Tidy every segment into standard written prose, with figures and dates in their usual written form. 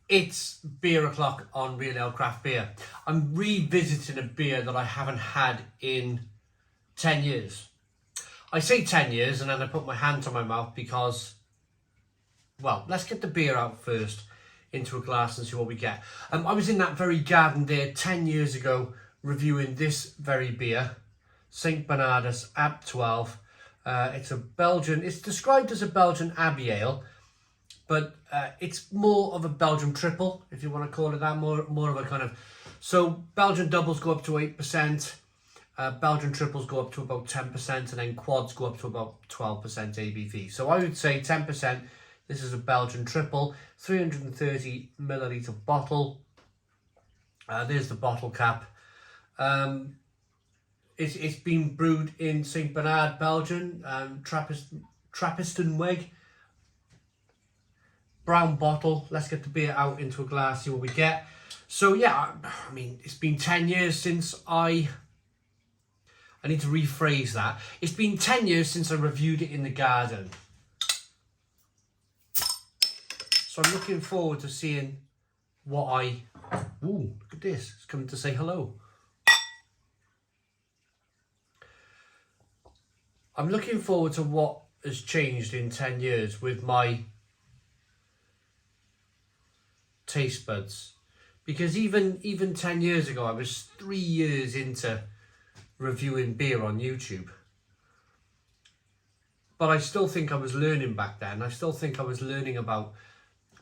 It's beer o'clock on Real Ale Craft Beer. I'm revisiting a beer that I haven't had in 10 years. I say 10 years and then I put my hand to my mouth because, well, let's get the beer out first into a glass and see what we get. I was in that very garden there 10 years ago reviewing this very beer, St. Bernardus AB 12. It's a Belgian, it's described as a Belgian Abbey Ale, but it's more of a Belgian triple, if you want to call it that, more of a kind of... So Belgian doubles go up to 8%, Belgian triples go up to about 10%, and then quads go up to about 12% ABV. So I would say 10%, this is a Belgian triple, 330 milliliter bottle. There's the bottle cap. It's been brewed in St. Bernard, Belgian, Trappistenweg. Brown bottle. Let's get the beer out into a glass, see what we get. So yeah, I mean, it's been 10 years since I need to rephrase that. It's been 10 years since I reviewed it in the garden. So I'm looking forward to seeing what ooh, look at this. It's coming to say hello. I'm looking forward to what has changed in 10 years with my taste buds, because even 10 years ago I was 3 years into reviewing beer on YouTube, but I still think I was learning back then. I still think I was learning about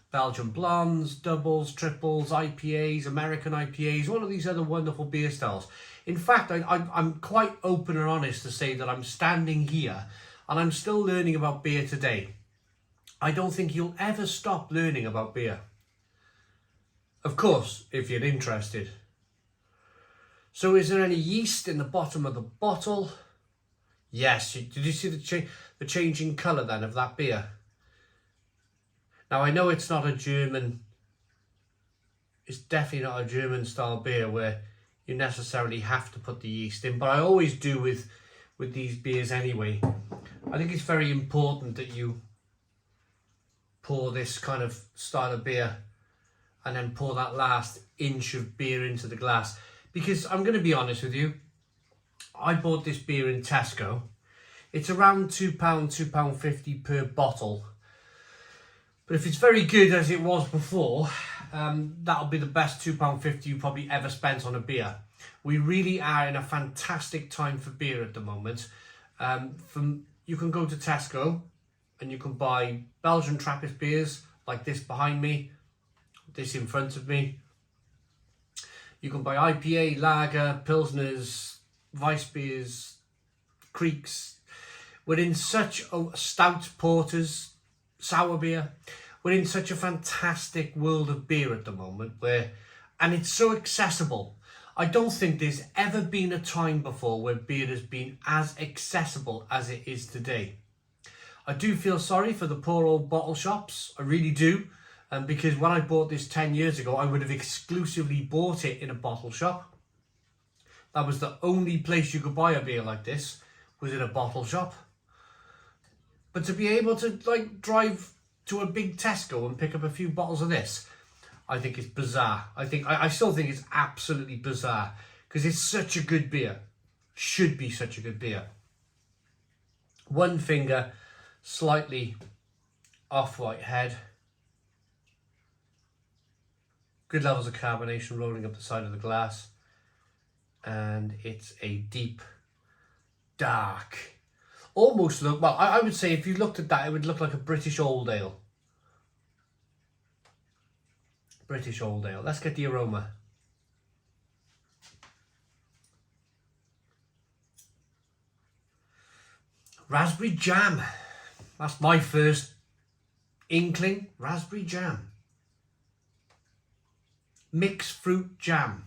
Belgian blondes, doubles, triples, IPAs, American IPAs, all of these other wonderful beer styles. In fact, I'm quite open and honest to say that I'm standing here and I'm still learning about beer today. I don't think you'll ever stop learning about beer. Of course, if you're interested. So is there any yeast in the bottom of the bottle? Yes. Did you see the changing colour then of that beer? Now I know it's not a German, it's definitely not a German style beer where you necessarily have to put the yeast in, but I always do with these beers anyway. I think it's very important that you pour this kind of style of beer and then pour that last inch of beer into the glass. Because I'm going to be honest with you, I bought this beer in Tesco. It's around £2, £2.50 per bottle. But if it's very good as it was before, that'll be the best £2.50 you probably ever spent on a beer. We really are in a fantastic time for beer at the moment. You can go to Tesco and you can buy Belgian Trappist beers like this behind me, this in front of me. You can buy IPA, lager, pilsners, Weiss beers, creeks. We're in such a stout porters, sour beer. We're in such a fantastic world of beer at the moment and it's so accessible. I don't think there's ever been a time before where beer has been as accessible as it is today. I do feel sorry for the poor old bottle shops, I really do. Because when I bought this 10 years ago, I would have exclusively bought it in a bottle shop. That was the only place you could buy a beer like this, was in a bottle shop. But to be able to drive to a big Tesco and pick up a few bottles of this, I think it's bizarre. I still think it's absolutely bizarre because it's such a good beer. Should be such a good beer. One finger, slightly off-white head. Good levels of carbonation rolling up the side of the glass. And it's a deep, dark, almost look, well, I would say if you looked at that, it would look like a British Old Ale. British Old Ale. Let's get the aroma. Raspberry jam. That's my first inkling. Raspberry jam. Mixed fruit jam.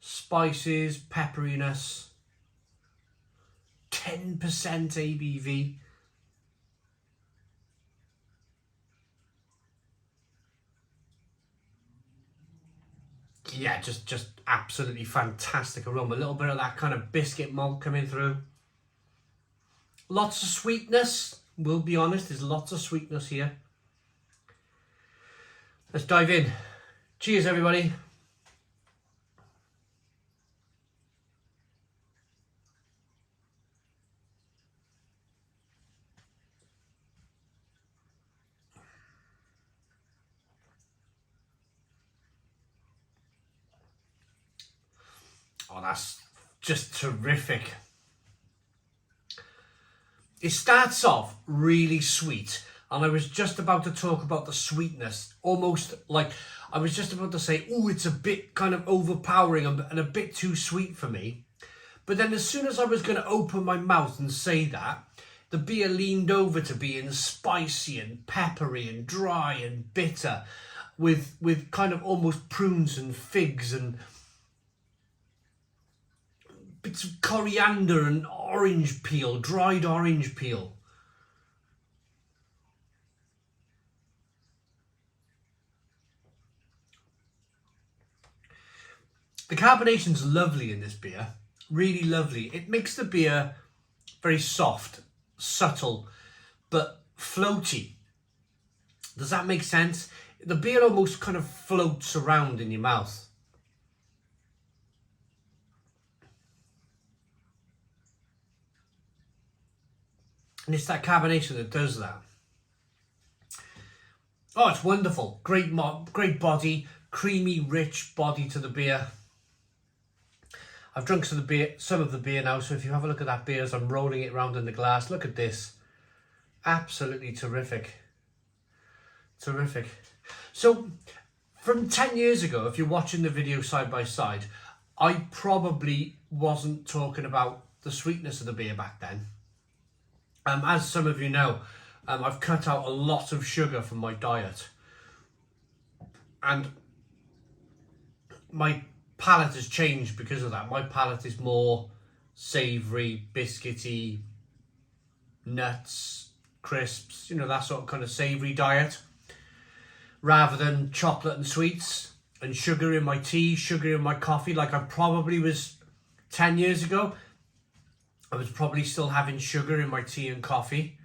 Spices, pepperiness. 10% ABV. Yeah, just absolutely fantastic aroma. A little bit of that kind of biscuit malt coming through. Lots of sweetness We'll be honest, there's lots of sweetness here. Let's dive in. Cheers, everybody. Oh, that's just terrific. It starts off really sweet, and I was just about to talk about the sweetness, almost like I was just about to say, oh, it's a bit kind of overpowering and a bit too sweet for me. But then as soon as I was going to open my mouth and say that, the beer leaned over to being spicy and peppery and dry and bitter, with kind of almost prunes and figs and bits of coriander and orange peel, dried orange peel. The carbonation's lovely in this beer, really lovely. It makes the beer very soft, subtle, but floaty. Does that make sense? The beer almost kind of floats around in your mouth. And it's that carbonation that does that. Oh, it's wonderful. Great body, creamy, rich body to the beer. I've drunk some of the beer now, so if you have a look at that beer as I'm rolling it around in the glass, look at this. Absolutely terrific. Terrific. So, from 10 years ago, if you're watching the video side by side, I probably wasn't talking about the sweetness of the beer back then. As some of you know, I've cut out a lot of sugar from my diet, and my palate has changed because of that. My palate is more savoury, biscuity, nuts, crisps, you know, that sort of kind of savoury diet, rather than chocolate and sweets and sugar in my tea, sugar in my coffee, like I probably was 10 years ago. I was probably still having sugar in my tea and coffee.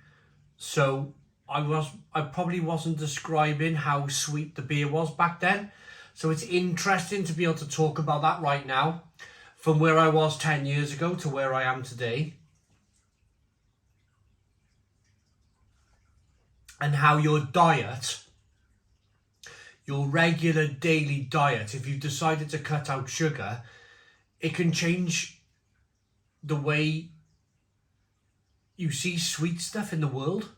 So I probably wasn't describing how sweet the beer was back then. So it's interesting to be able to talk about that right now, from where I was 10 years ago to where I am today. And how your diet, your regular daily diet, if you've decided to cut out sugar, it can change the way you see sweet stuff in the world.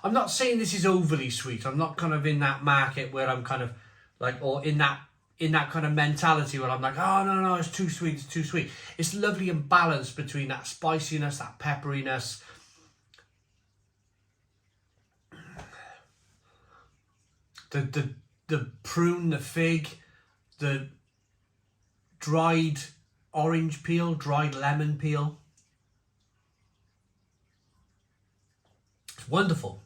I'm not saying this is overly sweet. I'm not kind of in that market where I'm kind of like, or in that kind of mentality where I'm like, oh no, it's too sweet, it's too sweet. It's lovely and balanced between that spiciness, that pepperiness. The prune, the fig, the dried orange peel, dried lemon peel. It's wonderful.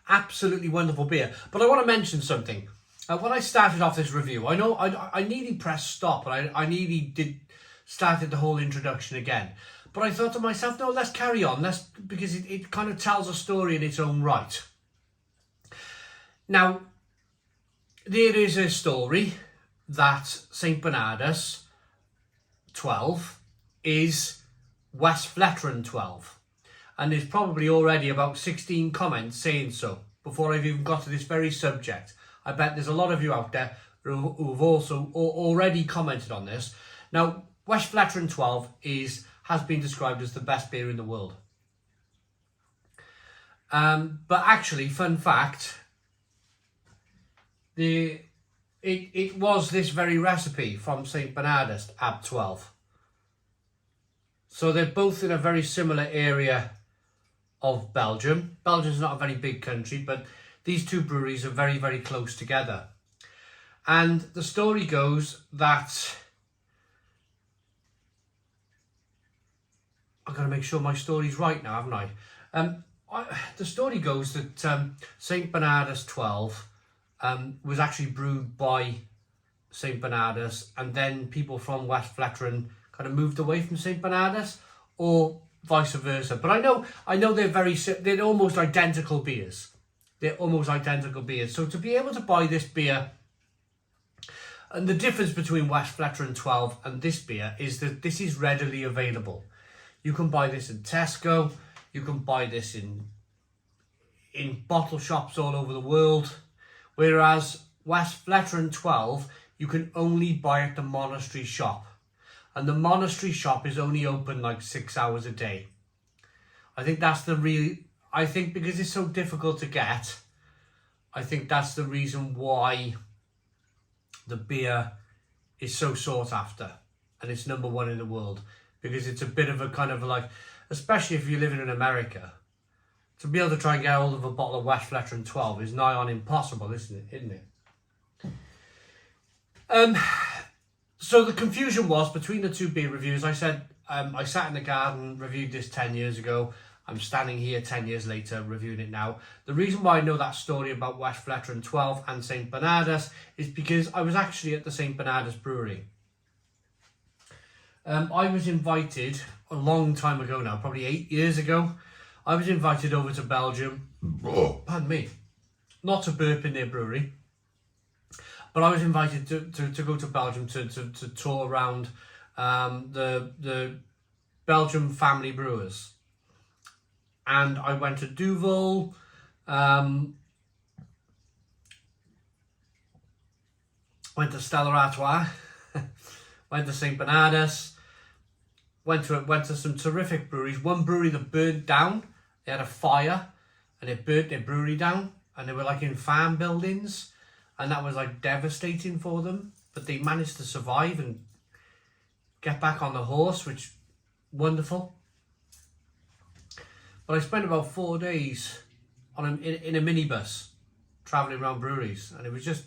Absolutely wonderful beer. But I want to mention something. When I started off this review, I know I nearly pressed stop, and I nearly started the whole introduction again. But I thought to myself, no, let's carry on. Because it kind of tells a story in its own right. Now, there is a story that St. Bernardus 12 is West Fletron 12. And there's probably already about 16 comments saying so before I've even got to this very subject. I bet there's a lot of you out there who've also already commented on this. Now, West Fletron 12 has been described as the best beer in the world. But actually, fun fact, it was this very recipe from St. Bernardus AB 12. So they're both in a very similar area of Belgium. Belgium's not a very big country, but these two breweries are very, very close together. And the story goes that, I've got to make sure my story's right now, haven't I? The story goes that St. Bernardus 12 was actually brewed by St. Bernardus, and then people from West Fletron kind of moved away from St. Bernardus, or vice versa. But I know they're almost identical beers. They're almost identical beers. So to be able to buy this beer, and the difference between Westvleteren 12 and this beer is that this is readily available. You can buy this in Tesco. You can buy this in bottle shops all over the world. Whereas Westvleteren 12, you can only buy at the monastery shop. And the monastery shop is only open like 6 hours a day. I think that's I think because it's so difficult to get, I think that's the reason why the beer is so sought after. And it's number one in the world. Because it's a bit of a kind of like, especially if you're living in America, to be able to try and get hold of a bottle of Westvleteren 12 is nigh on impossible, isn't it? So the confusion was between the two beer reviews. I said, I sat in the garden, reviewed this 10 years ago. I'm standing here 10 years later reviewing it now. The reason why I know that story about Westvleteren 12 and St. Bernardus is because I was actually at the St. Bernardus brewery. I was invited a long time ago now, probably 8 years ago. I was invited over to Belgium. Pardon me. Not to burp in their brewery. But I was invited to go to Belgium to tour around the Belgian family brewers. And I went to Duvel, went to Stella Artois, went to St. Bernardus, went to some terrific breweries. One brewery that burned down, they had a fire and it burnt their brewery down, and they were like in farm buildings, and that was like devastating for them. But they managed to survive and get back on the horse, which wonderful. But I spent about 4 days in a minibus travelling around breweries, and it was just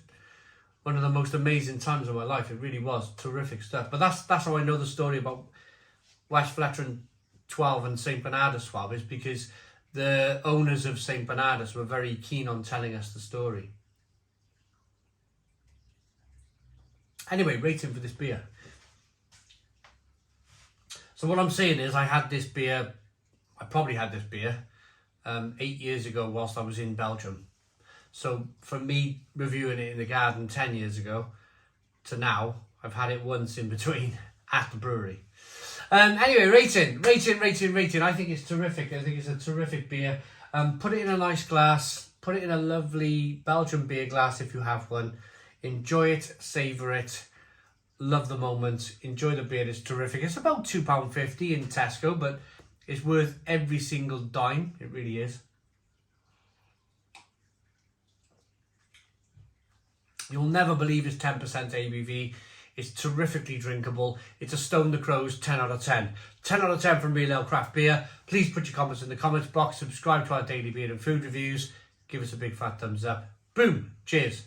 one of the most amazing times of my life. It really was terrific stuff. But that's how I know the story about Westvleteren 12 and St. Bernardus 12, is because the owners of St. Bernardus were very keen on telling us the story. Anyway, rating for this beer. So what I'm saying is I probably had this beer 8 years ago whilst I was in Belgium. So from me reviewing it in the garden 10 years ago to now, I've had it once in between at the brewery. Anyway, rating. I think it's terrific. I think it's a terrific beer. Put it in a nice glass. Put it in a lovely Belgian beer glass if you have one. Enjoy it, savour it. Love the moment. Enjoy the beer. It's terrific. It's about £2.50 in Tesco, but it's worth every single dime. It really is. You'll never believe it's 10% ABV. It's terrifically drinkable. It's a Stone the Crows 10 out of 10. 10 out of 10 from Real Ale Craft Beer. Please put your comments in the comments box. Subscribe to our daily beer and food reviews. Give us a big fat thumbs up. Boom. Cheers.